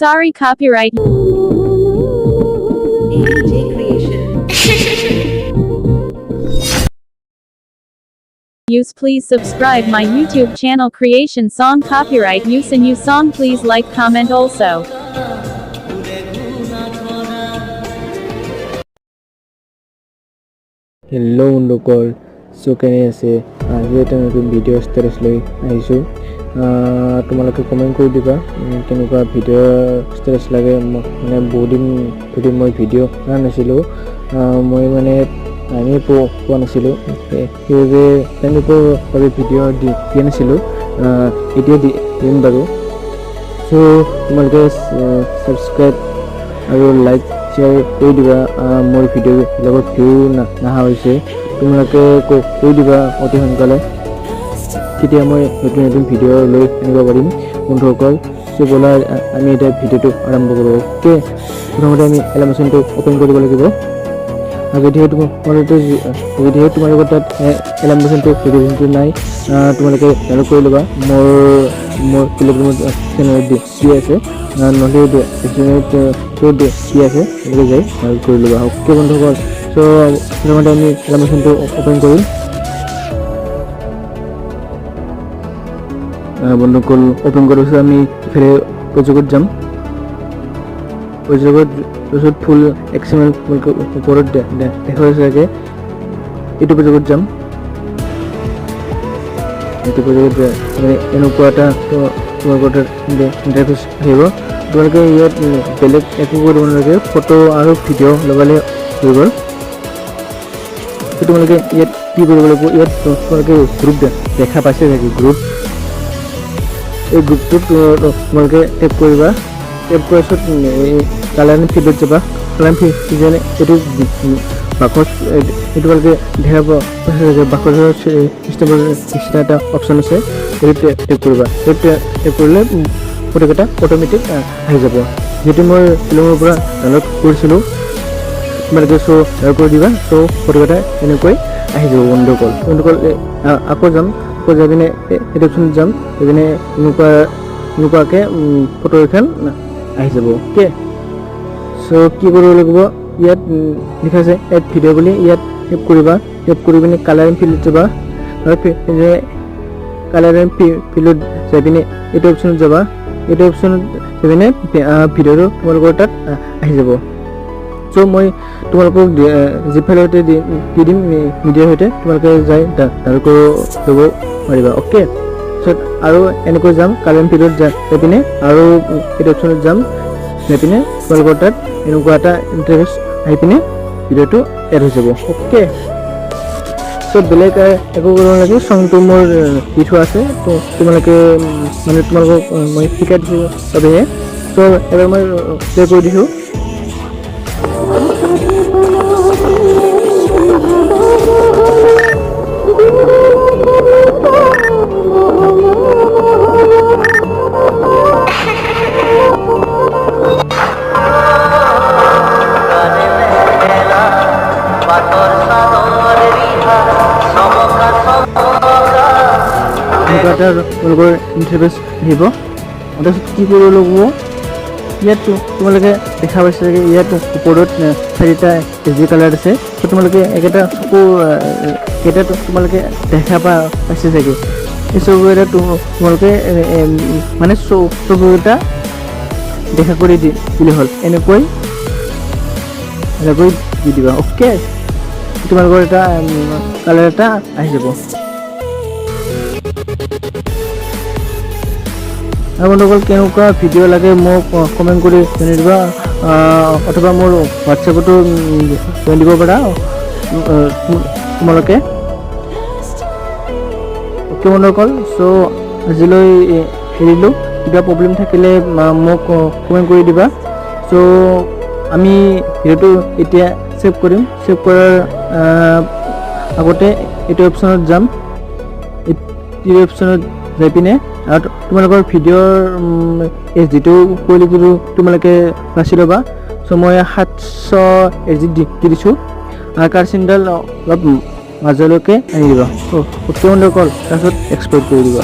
Sorry, copyright. A.D.J creation. Use please subscribe my YouTube channel Creation Song Copyright Use and Use Song please like comment also. Hello বন্ধুসকল so কেনে আছে আজি এটা নতুন video ষ্টেটাস লৈ আহিছো তোমালোকে কমেন্ট কৰি দিবা কেনেকুৱা ভিডিও ষ্টেটাস লাগে মানে বহুত দিন ধৰি মই ভিডিও কৰা নাছিলো মই মানে আমি পোৱা নাছিলো সেইবাবে তেনেকৈ ভিডিও দিয়া নাছিলো এতিয়া দিম বাৰু সো তোমালোকে সাবস্ক্ৰাইব আৰু লাইক শ্বেয়াৰ কৰি দিবা মোৰ ভিডিও লগত ভিউ নাহা হৈছে তোমালোকে কৈ দিবা অতি সোনকালে তেতিয়া মই নতুন নতুন ভিডিও লৈ আনিব পাৰিম বন্ধুসকল সো বলা আমি এটা ভিডিওটো আৰম্ভ কৰোঁ ওকে প্ৰথমতে আমি এনিমেচনটো ওপেন কৰিব লাগিব যদিহে তোমাৰ লগত তাত এনিমেচনটো নাই তোমালোকে ডাউনলোড কৰি ল'বা মোৰ টেলিগ্ৰাম চেনেলত দি আছে নহ'লে ডেছক্ৰিপশ্যনত দি আছে এনেকৈ যাই ডাউনলোড কৰি ল'বা ওকে বন্ধুসকল সো প্ৰথমতে আমি এনিমেচনটো ওপেন কৰিম বন্ধুসকল ওপেন কৰাৰ পিছত আমি ইফালে প্ৰজেক্টত যাম প্ৰজেক্টত তাৰপিছত ফুল XML ওপৰত দেখা হৈছে চাগে এইটো প্ৰজেক্টত যাম এইটো প্ৰজেক্টত এনেকুৱা এটা তোমালোকৰ ইণ্টাৰফেচ আহিব তোমালোকে ইয়াত বেলেগ একো কৰিব নালাগে ফটো আৰু ভিডিঅ' লগালে হৈ গ'ল তোমালোকে ইয়াত কি কৰিব লাগিব ইয়াত তোমালোকে গ্ৰুপ দেখা পাইছে চাগে গ্ৰুপ এই গ্ৰুপটোত তোমালোকে টেপ কৰিবা টেপ কৰাৰ পিছত কালাৰ ফিল্ডত যাবা কালাৰ ফিল্ড এইটো বাকচ এইটো তোমালোকে দেখা পোৱা বাকচৰ চিষ্টেমৰ নিচিনা এটা অপশ্যন আছে এইটো টেপ কৰিবা টেপ কৰিলে ফটোকেইটা অট'মেটিক আহি যাব যিটো মই ফিল্মৰ পৰা ডাউনলোড কৰিছিলোঁ তোমালোকে ডাউনলোড কৰি দিবা ফটোকেইটা এনেকৈ আহি যাব বন্ধুসকল আকৌ যাম আকৌ যাই পিনে এইটো অপশ্যনত যাম এইপিনে এনেকুৱাকৈ ফটো এখন আহি যাব অ'কে সো কি কৰিব লাগিব ইয়াত লিখা আছে এড ভিডিঅ' বুলি ইয়াত টেপ কৰিবা টেপ কৰি পিনে কালাৰ এণ্ড ফিল্ডত যাবা কালাৰ এণ্ড ফিল্ডত যাই পিনে এইটো অপশ্যনত যাবা এইটো অপশ্যনত যাই পিনে ভিডিঅ'টো তোমালোকৰ তাত আহি যাব সো মই তোমালোকক জিপ ফাইলতে দি দিম মিডিয়াৰ সৈতে তোমালোকে যাই ডাউনলোড কৰিব ল'ব পাৰিবা অ'কে পিছত আৰু এনেকৈ যাম কালাৰ এণ্ড ফিল্ডত যাই পিনে আৰু এইটো অপশ্যনত যাম যাই পিনে তোমালোকৰ তাত এনেকুৱা এটা ইণ্টাৰফেচ আহি পিনে ভিডিঅ'টো এড হৈ যাব অ'কে সো বেলেগ একো কৰিব নালাগে চংটো মোৰ দি থোৱা আছে তো তোমালোকে মানে তোমালোকক মই শিকাই দিছোঁ চবেহে সো এবাৰ মই প্লে কৰি দিছোঁ তোমালোকৰ ইণ্টাৰফেচ আহিব তাৰপিছত কি কৰিব লাগিব ইয়াত তোমালোকে দেখা পাইছে চাগে ইয়াত ওপৰত 4টা কেজি কালাৰ আছে তো তোমালোকে একেটা চকু কেইটা তোমালোকে দেখা পাইছে চাগে এই চকুকেইটা তোমালোকে মানে চকুকেইটা দেখা কৰি দিলে হ'ল এনেকৈ দি দিবা অ'কে তোমালোকৰ এটা কালাৰ এটা আহি যাব আৰু বন্ধুসকল কেনেকুৱা ভিডিঅ' লাগে মোক কমেণ্ট কৰি জনাই দিবা অথবা মোৰ হোৱাটছএপতো জনাই দিব পাৰা তোমালোকে অ'কে বন্ধুসকল সো আজিলৈ এৰিলোঁ কিবা প্ৰব্লেম থাকিলে মোক কমেণ্ট কৰি দিবা সো আমি ভিডিঅ'টো এতিয়া সেভ কৰিম সেভ কৰাৰ আগতে এইটো অপশ্যনত যাম এইটো অপশ্যনত যাই পিনে আৰু তোমালোকৰ ভিডিঅ'ৰ HD কোৱালিটিটো তোমালোকে বাছি ল'বা সো মই 700 HD দি দিছোঁ আৰু কাৰ্চিনডাল অলপ মাজলৈকে আনি দিবা অ'কে বন্ধুসকল তাৰপিছত এক্সপৰ্ট কৰি দিবা